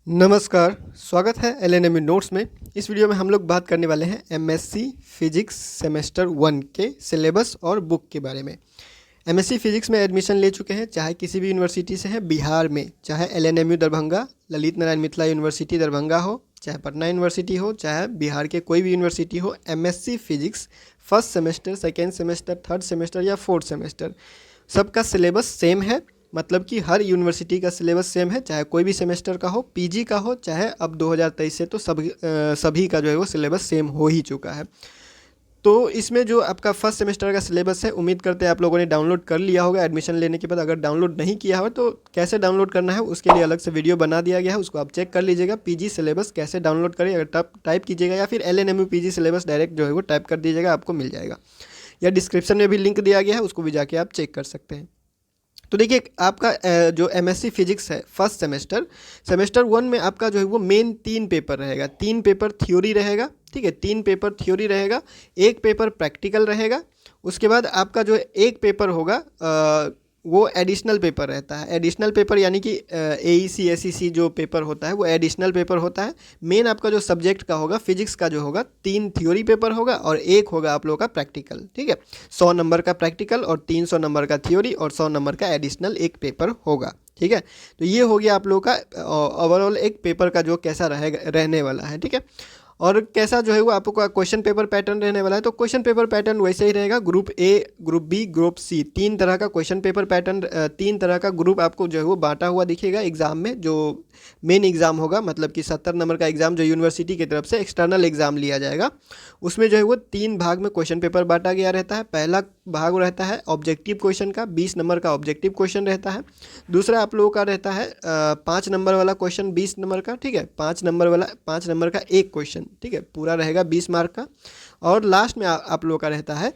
नमस्कार, स्वागत है एलएनएमयू नोट्स में। इस वीडियो में हम लोग बात करने वाले हैं एमएससी फिजिक्स सेमेस्टर 1 के सिलेबस और बुक के बारे में। एमएससी फिजिक्स में एडमिशन ले चुके हैं, चाहे किसी भी यूनिवर्सिटी से हैं बिहार में, चाहे एलएनएमयू दरभंगा, ललित नारायण मिथिला यूनिवर्सिटी दरभंगा हो, चाहे पटना यूनिवर्सिटी हो, चाहे बिहार के कोई भी यूनिवर्सिटी हो। MSc physics first semester, second semester, third semester या फोर्थ सेमेस्टर, सबका सिलेबस सेम है। मतलब कि हर यूनिवर्सिटी का सिलेबस सेम है, चाहे कोई भी सेमेस्टर का हो, पीजी का हो, चाहे अब 2023 से तो सभी का जो है वो सिलेबस सेम हो ही चुका है। तो इसमें जो आपका फर्स्ट सेमेस्टर का सिलेबस है, उम्मीद करते हैं आप लोगों ने डाउनलोड कर लिया होगा एडमिशन लेने के बाद। अगर डाउनलोड नहीं किया हो तो कैसे डाउनलोड करना है उसके लिए अलग से वीडियो बना दिया गया है, उसको आप चेक कर लीजिएगा। पीजी सिलेबस कैसे डाउनलोड करें, अगर टाइप कीजिएगा या फिर एलएनएमयू पीजी सिलेबस डायरेक्ट जो है वो टाइप कर दीजिएगा, आपको मिल जाएगा। या डिस्क्रिप्शन में भी लिंक दिया गया है, उसको भी जाके आप चेक कर सकते हैं। तो देखिए आपका जो एमएससी फिजिक्स है फर्स्ट सेमेस्टर 1 में आपका जो है वो मेन 3 पेपर रहेगा। 3 पेपर थ्योरी रहेगा, ठीक है, 3 पेपर थ्योरी रहेगा, 1 पेपर प्रैक्टिकल रहेगा। उसके बाद आपका जो एक पेपर होगा वो एडिशनल पेपर रहता है। एडिशनल पेपर यानी कि एईसी एसईसी जो पेपर होता है वो एडिशनल पेपर होता है। मेन आपका जो सब्जेक्ट का होगा फिजिक्स का जो होगा 3 थ्योरी पेपर होगा और 1 होगा आप लोगों का प्रैक्टिकल, ठीक है। 100 नंबर का प्रैक्टिकल और 300 नंबर का थ्योरी और 100 नंबर का एडिशनल एक पेपर होगा, ठीक है। तो ये हो गया आप लोगों का ओवरऑल एक पेपर का जो कैसा रहेगा रहने वाला है, ठीक है। और कैसा जो है वो आपका क्वेश्चन पेपर पैटर्न रहने वाला है। तो क्वेश्चन पेपर पैटर्न वैसे ही रहेगा, group A, group B, group C, 3 तरह का क्वेश्चन पेपर पैटर्न, 3 तरह का ग्रुप आपको जो है वो बांटा हुआ दिखेगा एग्जाम में। जो मेन एग्जाम होगा, मतलब कि 70 नंबर का एग्जाम जो यूनिवर्सिटी की तरफ से एक्सटर्नल एग्जाम लिया जाएगा, उसमें जो है वो 3 भाग में क्वेश्चन पेपर बांटा गया रहता है। पहला भाग रहता है ऑब्जेक्टिव क्वेश्चन का, 20 नंबर का ऑब्जेक्टिव क्वेश्चन रहता है। दूसरा आप लोगों का रहता है 5 नंबर वाला क्वेश्चन 20 नंबर का, ठीक है, 5 नंबर का एक क्वेश्चन, ठीक है, पूरा रहेगा 20 मार्क का। और लास्ट में आप लोगों का रहता है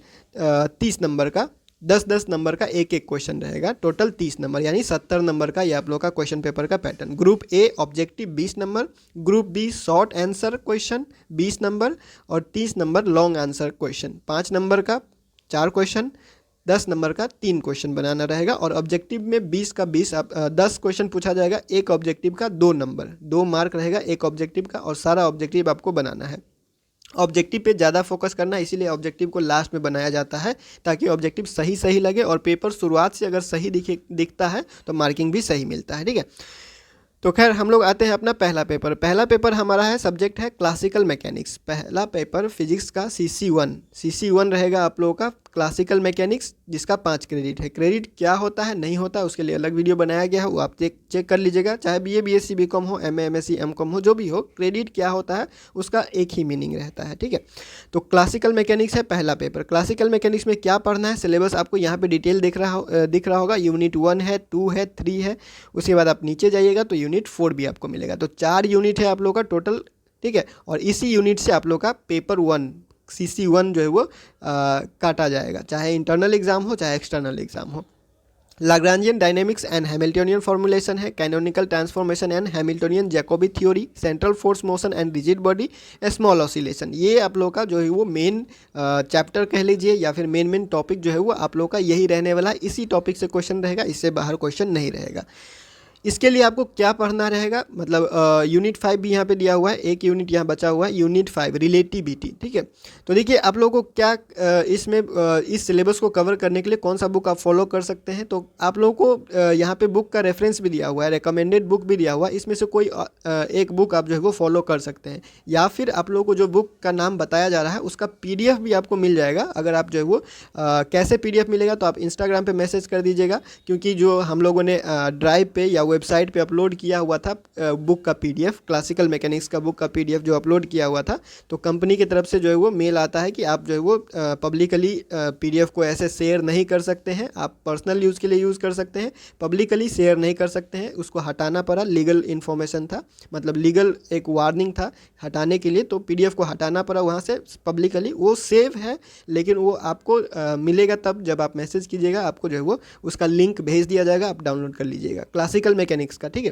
30 नंबर का, 10-10 नंबर का एक एक क्वेश्चन रहेगा, टोटल 30 नंबर यानी 70 नंबर का ये आप लोग का क्वेश्चन पेपर का pattern. Group A objective 20 number, group B short answer question 20 number और 30 number long answer question. 5 number का 4 क्वेश्चन, 10 नंबर का 3 क्वेश्चन बनाना रहेगा। और ऑब्जेक्टिव में 20 का 20 10 क्वेश्चन पूछा जाएगा, एक ऑब्जेक्टिव का 2 नंबर, 2 मार्क रहेगा एक ऑब्जेक्टिव का, और सारा ऑब्जेक्टिव आपको बनाना है। ऑब्जेक्टिव पे ज़्यादा फोकस करना, इसीलिए ऑब्जेक्टिव को लास्ट में बनाया जाता है, ताकि ऑब्जेक्टिव सही सही लगे और पेपर शुरुआत से अगर सही दिखता है तो मार्किंग भी सही मिलता है, ठीक है। तो खैर हम लोग आते हैं अपना पहला पेपर हमारा है, सब्जेक्ट है क्लासिकल मैकेनिक्स। पहला पेपर फिजिक्स का CC1 रहेगा आप लोगों का क्लासिकल मैकेनिक्स, जिसका 5 क्रेडिट है। क्रेडिट क्या होता है नहीं होता उसके लिए अलग वीडियो बनाया गया है, वो आप चेक कर लीजिएगा। चाहे BA BSc BCom हो, MA MSc MCom हो, जो भी हो, क्रेडिट क्या होता है उसका एक ही मीनिंग रहता है, ठीक है। तो क्लासिकल मैकेनिक्स है पहला पेपर। क्लासिकल मैकेनिक्स में क्या पढ़ना है, सिलेबस आपको यहाँ पे डिटेल दिख रहा होगा। यूनिट 1 है, 2 है, 3 है। उसके बाद आप नीचे जाइएगा तो यूनिट 4 भी आपको मिलेगा। तो 4 यूनिट है आप लोग का टोटल, ठीक है। और इसी यूनिट से आप लोग का पेपर 1 CC1 जो है वो काटा जाएगा, चाहे इंटरनल एग्जाम हो चाहे एक्सटर्नल एग्जाम हो। Lagrangian dynamics and Hamiltonian formulation है, canonical transformation and Hamiltonian Jacobi theory, central force motion and rigid body, small oscillation. ये आप लोग का जो है वो मेन चैप्टर कह लीजिए या फिर मेन टॉपिक जो है वो आप लोग का यही रहने वाला है। इसी टॉपिक से क्वेश्चन रहेगा, इससे बाहर क्वेश्चन नहीं रहेगा। इसके लिए आपको क्या पढ़ना रहेगा, मतलब यूनिट 5 भी यहाँ पे दिया हुआ है, एक यूनिट यहाँ बचा हुआ है, यूनिट 5 रिलेटिविटी, ठीक है। तो देखिए आप लोगों को क्या इसमें इस सिलेबस को कवर करने के लिए कौन सा बुक आप फॉलो कर सकते हैं। तो आप लोगों को यहाँ पे बुक का रेफरेंस भी दिया हुआ है, रिकमेंडेड बुक भी दिया हुआ है। इसमें से कोई एक बुक आप जो है वो फॉलो कर सकते हैं, या फिर आप लोगों को जो बुक का नाम बताया जा रहा है उसका PDF भी आपको मिल जाएगा। अगर आप जो है वो कैसे PDF मिलेगा तो आप इंस्टाग्राम पे मैसेज कर दीजिएगा, क्योंकि जो हम लोगों ने ड्राइव पे या वेबसाइट पे अपलोड किया हुआ था बुक का PDF, क्लासिकल मैकेनिक्स का बुक का PDF जो अपलोड किया हुआ था, तो कंपनी की तरफ से जो है वो मेल आता है कि आप जो है वो पब्लिकली PDF को ऐसे शेयर नहीं कर सकते हैं, आप पर्सनल यूज़ के लिए यूज़ कर सकते हैं, पब्लिकली शेयर नहीं कर सकते हैं। उसको हटाना पड़ा, लीगल इन्फॉर्मेशन था, मतलब लीगल एक वार्निंग था हटाने के लिए, तो PDF को हटाना पड़ा वहाँ से पब्लिकली। वो सेव है लेकिन वो आपको मिलेगा तब जब आप मैसेज कीजिएगा, आपको जो है वो उसका लिंक भेज दिया जाएगा, आप डाउनलोड कर लीजिएगा क्लासिकल मैकेनिक्स का, ठीक है।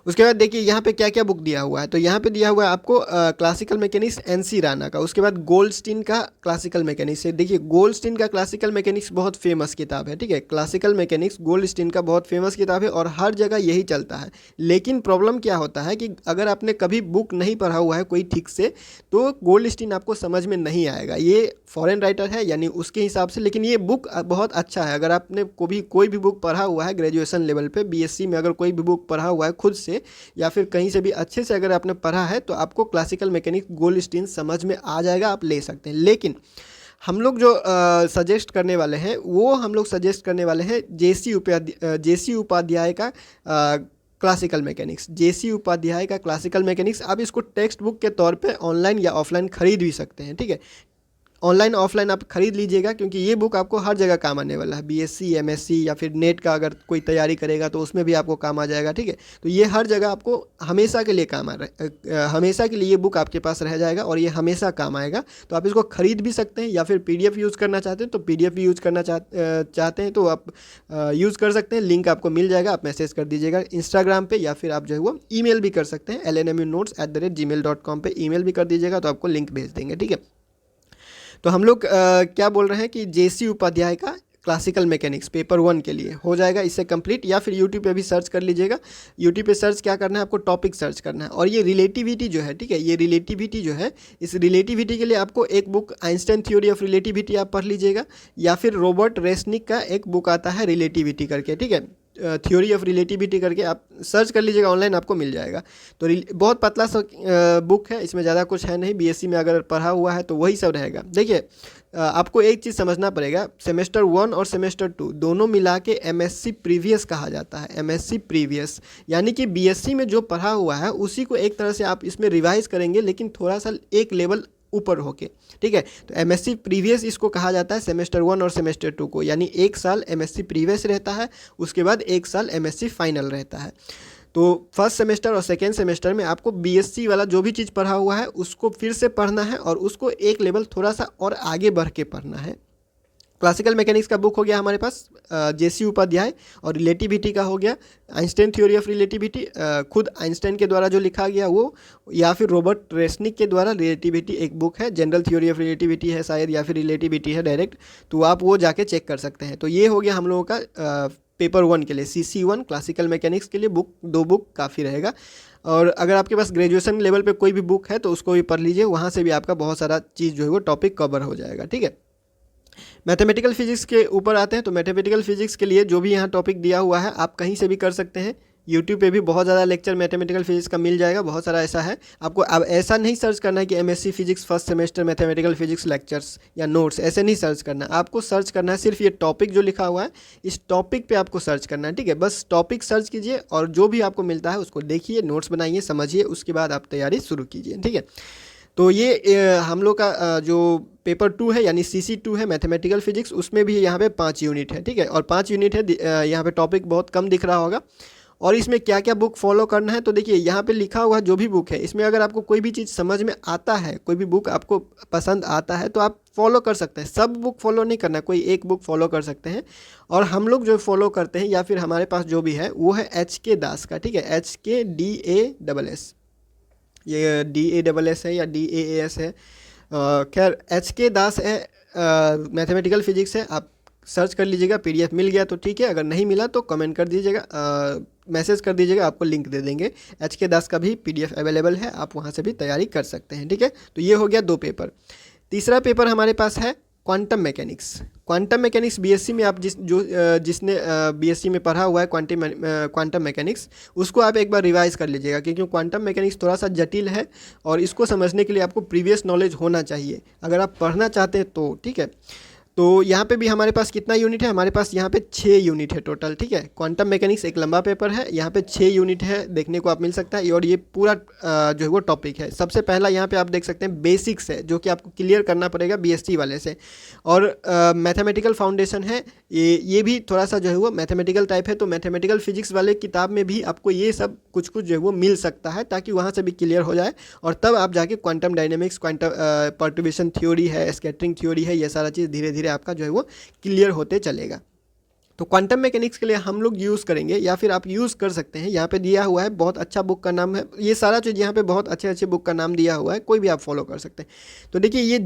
उसके बाद देखिए यहाँ पे क्या क्या बुक दिया हुआ है। तो यहाँ पे दिया हुआ है आपको क्लासिकल मैकेनिक्स एनसी राणा का, उसके बाद गोल्डस्टीन का क्लासिकल मैकेनिक्स है। देखिए गोल्डस्टीन का क्लासिकल मैकेनिक्स बहुत फेमस किताब है, ठीक है, क्लासिकल मैकेनिक्स गोल्डस्टीन का बहुत फेमस किताब है और हर जगह यही चलता है। लेकिन प्रॉब्लम क्या होता है कि अगर आपने कभी बुक नहीं पढ़ा हुआ है कोई ठीक से, तो गोल्डस्टीन आपको समझ में नहीं आएगा। ये फॉरेन राइटर है यानी उसके हिसाब से, लेकिन ये बुक बहुत अच्छा है। अगर आपने कोई भी बुक पढ़ा हुआ है ग्रेजुएशन लेवल पे, बीएससी में अगर कोई भी बुक पढ़ा हुआ है खुद से या फिर कहीं से भी अच्छे से अगर आपने पढ़ा है, तो आपको क्लासिकल मैकेनिक्स गोल्डस्टीन समझ में आ जाएगा, आप ले सकते हैं। लेकिन हम लोग जो सजेस्ट करने वाले हैं वो हम लोग सजेस्ट करने वाले हैं जेसी उपाध्याय का क्लासिकल मैकेनिक्स। जेसी उपाध्याय का क्लासिकल मैकेनिक्स, आप इसको टेक्स्ट बुक के तौर पे ऑनलाइन या ऑफलाइन खरीद भी सकते हैं, ठीक है। ऑनलाइन ऑफलाइन आप खरीद लीजिएगा, क्योंकि ये बुक आपको हर जगह काम आने वाला है। बीएससी एमएससी या फिर नेट का अगर कोई तैयारी करेगा तो उसमें भी आपको काम आ जाएगा, ठीक है। तो ये हर जगह आपको हमेशा के लिए काम हमेशा के लिए ये बुक आपके पास रह जाएगा और ये हमेशा काम आएगा। तो आप इसको खरीद भी सकते हैं, या फिर पीडीएफ यूज़ करना चाहते हैं तो पीडीएफ भी यूज़ करना चाहते हैं तो आप यूज़ कर सकते हैं। लिंक आपको मिल जाएगा, आप मैसेज कर दीजिएगा इंस्टाग्राम पे, या फिर आप जो है वो ईमेल भी कर सकते हैं lnmunotes@gmail.com पे ईमेल भी कर दीजिएगा, तो आपको लिंक भेज देंगे, ठीक है। तो हम लोग क्या बोल रहे हैं कि जेसी उपाध्याय का क्लासिकल मैकेनिक्स पेपर 1 के लिए हो जाएगा इससे कंप्लीट, या फिर यूट्यूब पे भी सर्च कर लीजिएगा। यूट्यूब पे सर्च क्या करना है, आपको टॉपिक सर्च करना है। और ये रिलेटिविटी जो है, ठीक है, ये रिलेटिविटी जो है, इस रिलेटिविटी के लिए आपको एक book Einstein theory of relativity आप पढ़ लीजिएगा, या फिर रॉबर्ट रेसनिक का एक बुक आता है रिलेटिविटी करके, ठीक है, थ्योरी ऑफ रिलेटिविटी करके आप सर्च कर लीजिएगा, ऑनलाइन आपको मिल जाएगा। तो बहुत पतला सा बुक है, इसमें ज़्यादा कुछ है नहीं। बीएससी में अगर पढ़ा हुआ है तो वही सब रहेगा। देखिए आपको एक चीज़ समझना पड़ेगा, सेमेस्टर 1 और सेमेस्टर 2 दोनों मिला के एमएससी प्रीवियस कहा जाता है। एमएससी प्रीवियस यानी कि बीएससी में जो पढ़ा हुआ है उसी को एक तरह से आप इसमें रिवाइज करेंगे, लेकिन थोड़ा सा एक लेवल ऊपर होके, ठीक है। तो एमएससी प्रीवियस इसको कहा जाता है सेमेस्टर 1 और सेमेस्टर 2 को, यानी एक साल एमएससी प्रीवियस रहता है, उसके बाद एक साल एमएससी फाइनल रहता है। तो फर्स्ट सेमेस्टर और सेकेंड सेमेस्टर में आपको बीएससी वाला जो भी चीज़ पढ़ा हुआ है उसको फिर से पढ़ना है और उसको एक लेवल थोड़ा सा और आगे बढ़ के पढ़ना है। क्लासिकल मैकेनिक्स का बुक हो गया हमारे पास जेसी उपाध्याय, और रिलेटिविटी का हो गया आइंस्टाइन थ्योरी ऑफ रिलेटिविटी, खुद आइंस्टाइन के द्वारा जो लिखा गया वो, या फिर रॉबर्ट रेसनिक के द्वारा रिलेटिविटी एक बुक है, जनरल थ्योरी ऑफ रिलेटिविटी है शायद, या फिर रिलेटिविटी है डायरेक्ट, तो आप वो जाके चेक कर सकते हैं। तो ये हो गया हम लोगों का पेपर 1 के लिए, CC1 क्लासिकल मैकेनिक्स के लिए दो बुक काफ़ी रहेगा। और अगर आपके पास ग्रेजुएशन लेवल पे कोई भी बुक है तो उसको भी पढ़ लीजिए, वहाँ से भी आपका बहुत सारा चीज़ जो है वो टॉपिक कवर हो जाएगा, ठीक है। मैथमेटिकल फिजिक्स के ऊपर आते हैं। तो मैथमेटिकल फिजिक्स के लिए जो भी यहाँ टॉपिक दिया हुआ है आप कहीं से भी कर सकते हैं। यूट्यूब पे भी बहुत ज़्यादा लेक्चर मैथमेटिकल फिजिक्स का मिल जाएगा, बहुत सारा ऐसा है। आपको अब ऐसा नहीं सर्च करना है कि MSc physics first semester mathematical physics lectures या नोट्स, ऐसे नहीं सर्च करना है। आपको सर्च करना है सिर्फ ये टॉपिक जो लिखा हुआ है, इस टॉपिक पे आपको सर्च करना है, ठीक है। बस टॉपिक सर्च कीजिए और जो भी आपको मिलता है उसको देखिए, नोट्स बनाइए, समझिए, उसके बाद आप तैयारी शुरू कीजिए, ठीक है। तो ये हम लोग का जो पेपर 2 है यानी CC2 है मैथमेटिकल फिजिक्स, उसमें भी यहाँ पे 5 यूनिट है, ठीक है। और 5 यूनिट है, यहाँ पे टॉपिक बहुत कम दिख रहा होगा। और इसमें क्या क्या बुक फॉलो करना है, तो देखिए यहाँ पे लिखा हुआ जो भी बुक है, इसमें अगर आपको कोई भी चीज़ समझ में आता है, कोई भी बुक आपको पसंद आता है तो आप फॉलो कर सकते हैं। सब बुक फॉलो नहीं करना, कोई एक बुक फॉलो कर सकते हैं। और हम लोग जो फॉलो करते हैं या फिर हमारे पास जो भी है वो है HK दास का, ठीक है, HKDASS, ये DASS है या DAAS है, खैर HK दास है, मैथमेटिकल फिजिक्स है। आप सर्च कर लीजिएगा, PDF मिल गया तो ठीक है, अगर नहीं मिला तो कमेंट कर दीजिएगा, मैसेज कर दीजिएगा, आपको लिंक दे देंगे। HK दास का भी PDF अवेलेबल है, आप वहाँ से भी तैयारी कर सकते हैं, ठीक है। तो ये हो गया 2 पेपर। तीसरा पेपर हमारे पास है quantum mechanics. Quantum mechanics BSc में आप जिसने बीएससी में पढ़ा हुआ है क्वांटम मैकेनिक्स, उसको आप एक बार रिवाइज कर लीजिएगा, क्योंकि क्वांटम मैकेनिक्स थोड़ा सा जटिल है और इसको समझने के लिए आपको प्रीवियस नॉलेज होना चाहिए अगर आप पढ़ना चाहते हैं तो, ठीक है। तो यहाँ पे भी हमारे पास कितना यूनिट है, हमारे पास यहाँ पे 6 यूनिट है टोटल, ठीक है। क्वांटम मैकेनिक्स एक लंबा पेपर है, यहाँ पे 6 यूनिट है, देखने को आप मिल सकता है। और ये पूरा जो है वो टॉपिक है। सबसे पहला यहाँ पे आप देख सकते हैं बेसिक्स है, जो कि आपको क्लियर करना पड़ेगा बीएससी वाले से। और मैथमेटिकल फाउंडेशन है, ये भी थोड़ा सा जो है वो मैथमेटिकल टाइप है, तो मैथमेटिकल फिजिक्स वाले किताब में भी आपको ये सब कुछ कुछ जो है वो मिल सकता है, ताकि वहाँ से भी क्लियर हो जाए और तब आप जाके quantum dynamics, quantum perturbation theory है, स्कैटरिंग थ्योरी है, ये सारा चीज़ धीरे धीरे आपका जो है वो क्लियर होते चलेगा। तो क्वांटम मैकेनिक्स के लिए हम लोग यूज़ करेंगे या फिर आप यूज़ कर सकते हैं, यहाँ पे दिया हुआ है, बहुत अच्छा बुक का नाम है, ये सारा चीज़ यहाँ पे बहुत अच्छे अच्छे बुक का नाम दिया हुआ है, कोई भी आप फॉलो कर सकते हैं। तो देखिए ये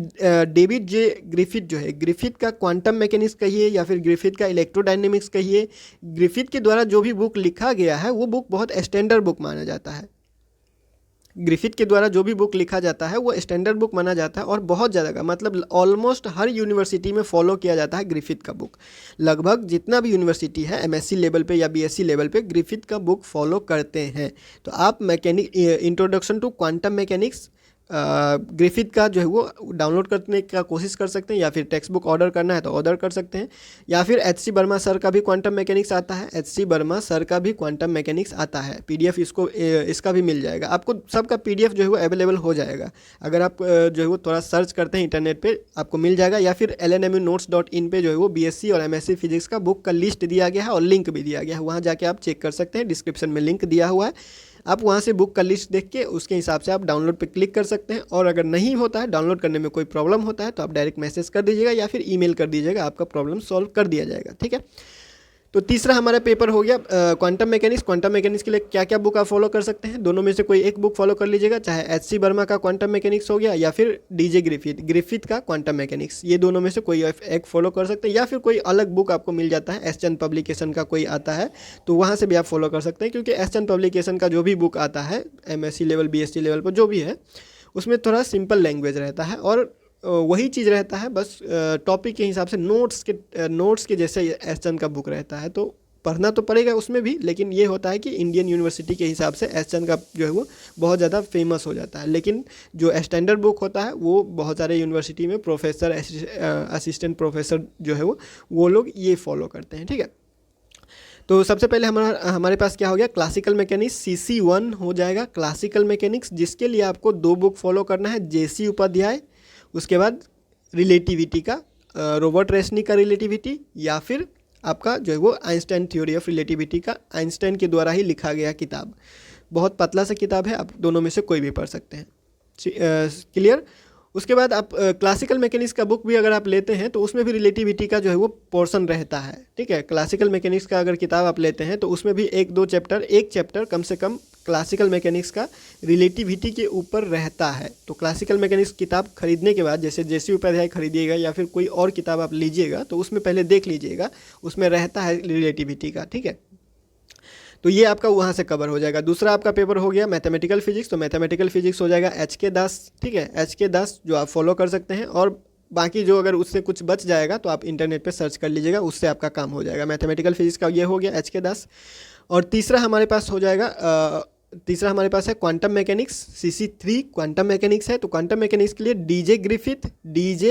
डेविड जे ग्रिफिथ जो है, ग्रिफिथ का क्वांटम मैकेनिक्स कहिए या फिर ग्रिफिथ का इलेक्ट्रोडायनेमिक्स कहिए, ग्रिफिथ के द्वारा जो भी बुक लिखा गया है वो बुक बहुत स्टैंडर्ड बुक माना जाता है। ग्रिफिथ के द्वारा जो भी बुक लिखा जाता है वो स्टैंडर्ड बुक माना जाता है और बहुत ज़्यादा का मतलब ऑलमोस्ट हर यूनिवर्सिटी में फॉलो किया जाता है ग्रिफिथ का बुक। लगभग जितना भी यूनिवर्सिटी है एमएससी लेवल पे या बीएससी लेवल पे ग्रिफिथ का बुक फॉलो करते हैं। तो आप mechanic introduction to quantum mechanics Griffith का जो है वो डाउनलोड करने का कोशिश कर सकते हैं, या फिर टेक्स्ट बुक ऑर्डर करना है तो ऑर्डर कर सकते हैं, या फिर एचसी वर्मा सर का भी क्वांटम मैकेनिक्स आता है, एचसी वर्मा सर का भी क्वांटम मैकेनिक्स आता है, पीडीएफ इसका भी मिल जाएगा आपको, सबका पीडीएफ जो है वो अवेलेबल हो जाएगा। अगर आप जो है वो थोड़ा सर्च करते हैं इंटरनेट पे आपको मिल जाएगा, या फिर lnmunotes.in पे जो है वो बीएससी और एमएससी फिजिक्स का बुक का लिस्ट दिया गया है और लिंक भी दिया गया है, वहाँ जाके आप चेक कर सकते हैं, डिस्क्रिप्शन में लिंक दिया हुआ है, आप वहाँ से बुक का लिस्ट देख के उसके हिसाब से आप डाउनलोड पे क्लिक कर सकते हैं। और अगर नहीं होता है, डाउनलोड करने में कोई प्रॉब्लम होता है तो आप डायरेक्ट मैसेज कर दीजिएगा या फिर ईमेल कर दीजिएगा, आपका प्रॉब्लम सॉल्व कर दिया जाएगा। ठीक है, तो तीसरा हमारा पेपर हो गया क्वांटम मैकेनिक्स। क्वांटम मैकेनिक्स के लिए क्या क्या बुक आप फॉलो कर सकते हैं, दोनों में से कोई एक बुक फॉलो कर लीजिएगा, चाहे एचसी वर्मा का क्वांटम मैकेनिक्स हो गया या फिर डीजे ग्रिफिथ का क्वांटम मैकेनिक्स, ये दोनों में से कोई एक फॉलो कर सकते हैं, या फिर कोई अलग बुक आपको मिल जाता है, एस चंद पब्लिकेशन का कोई आता है तो वहाँ से भी आप फॉलो कर सकते हैं, क्योंकि एस चंद पब्लिकेशन का जो भी बुक आता है एमएससी लेवल बीएससी लेवल पर जो भी है उसमें थोड़ा सिंपल लैंग्वेज रहता है और वही चीज़ रहता है, बस टॉपिक के हिसाब से नोट्स के जैसे एस चंद का बुक रहता है, तो पढ़ना तो पड़ेगा उसमें भी, लेकिन ये होता है कि इंडियन यूनिवर्सिटी के हिसाब से एस चंद का जो है वो बहुत ज़्यादा फेमस हो जाता है, लेकिन जो स्टैंडर्ड बुक होता है वो बहुत सारे यूनिवर्सिटी में प्रोफेसर असिस्टेंट प्रोफेसर जो है वो लोग ये फॉलो करते हैं। ठीक है, तो सबसे पहले हमारे पास क्या हो गया, क्लासिकल मैकेनिक्स CC1 हो जाएगा, क्लासिकल मैकेनिक्स, जिसके लिए आपको 2 बुक फॉलो करना है, जेसी उपाध्याय, उसके बाद रिलेटिविटी का रॉबर्ट रेसनिक का रिलेटिविटी, या फिर आपका जो है वो आइंस्टाइन थ्योरी ऑफ रिलेटिविटी का आइंस्टाइन के द्वारा ही लिखा गया किताब, बहुत पतला सा किताब है, आप दोनों में से कोई भी पढ़ सकते हैं। क्लियर। उसके बाद आप क्लासिकल मैकेनिक्स का बुक भी अगर आप लेते हैं तो उसमें भी रिलेटिविटी का जो है वो पोर्शन रहता है। ठीक है, क्लासिकल मैकेनिक्स का अगर किताब आप लेते हैं तो उसमें भी एक चैप्टर कम से कम क्लासिकल मैकेनिक्स का रिलेटिविटी के ऊपर रहता है। तो क्लासिकल मैकेनिक्स किताब खरीदने के बाद, जैसे जेसी उपाध्याय खरीदिएगा या फिर कोई और किताब आप लीजिएगा, तो उसमें पहले देख लीजिएगा, उसमें रहता है रिलेटिविटी का। ठीक है, तो ये आपका वहाँ से कवर हो जाएगा। दूसरा आपका पेपर हो गया मैथमेटिकल फिजिक्स, तो मैथमेटिकल फिजिक्स हो जाएगा HK दास। ठीक है, HK दास जो आप फॉलो कर सकते हैं, और बाकी जो अगर उससे कुछ बच जाएगा तो आप इंटरनेट पे सर्च कर लीजिएगा, उससे आपका काम हो जाएगा। मैथमेटिकल फिजिक्स का ये हो गया HK दास। और तीसरा हमारे पास हो जाएगा हमारे पास है quantum mechanics, CC3 quantum mechanics है। तो क्वांटम मैकेनिक्स के लिए डीजे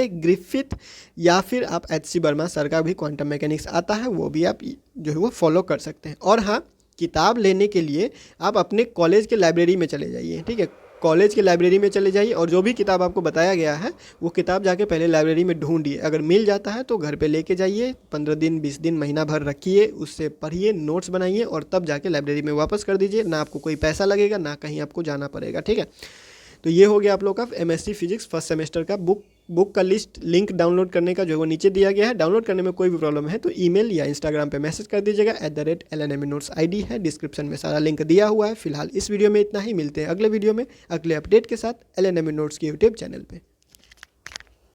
ग्रिफिथ या फिर आप HC वर्मा सर का भी क्वांटम मैकेनिक्स आता है, वो भी आप जो है वो फॉलो कर सकते हैं। और हाँ, किताब लेने के लिए आप अपने कॉलेज के लाइब्रेरी में चले जाइए। ठीक है, कॉलेज के लाइब्रेरी में चले जाइए और जो भी किताब आपको बताया गया है वो किताब जाके पहले लाइब्रेरी में ढूंढिए, अगर मिल जाता है तो घर पे लेके जाइए, 15 दिन 20 दिन महीना भर रखिए, उससे पढ़िए, नोट्स बनाइए और तब जाके लाइब्रेरी में वापस कर दीजिए। ना आपको कोई पैसा लगेगा, ना कहीं आपको जाना पड़ेगा। ठीक है, तो ये हो गया आप लोग का MSc फिजिक्स फर्स्ट सेमेस्टर का बुक का लिस्ट। लिंक डाउनलोड करने का जो है वो नीचे दिया गया है। डाउनलोड करने में कोई भी प्रॉब्लम है तो ईमेल या इंस्टाग्राम पे मैसेज कर दीजिएगा, @LNME Notes ID है, डिस्क्रिप्शन में सारा लिंक दिया हुआ है। फिलहाल इस वीडियो में इतना ही, मिलते हैं अगले वीडियो में अगले अपडेट के साथ LNME Notes के यूट्यूब चैनल पर।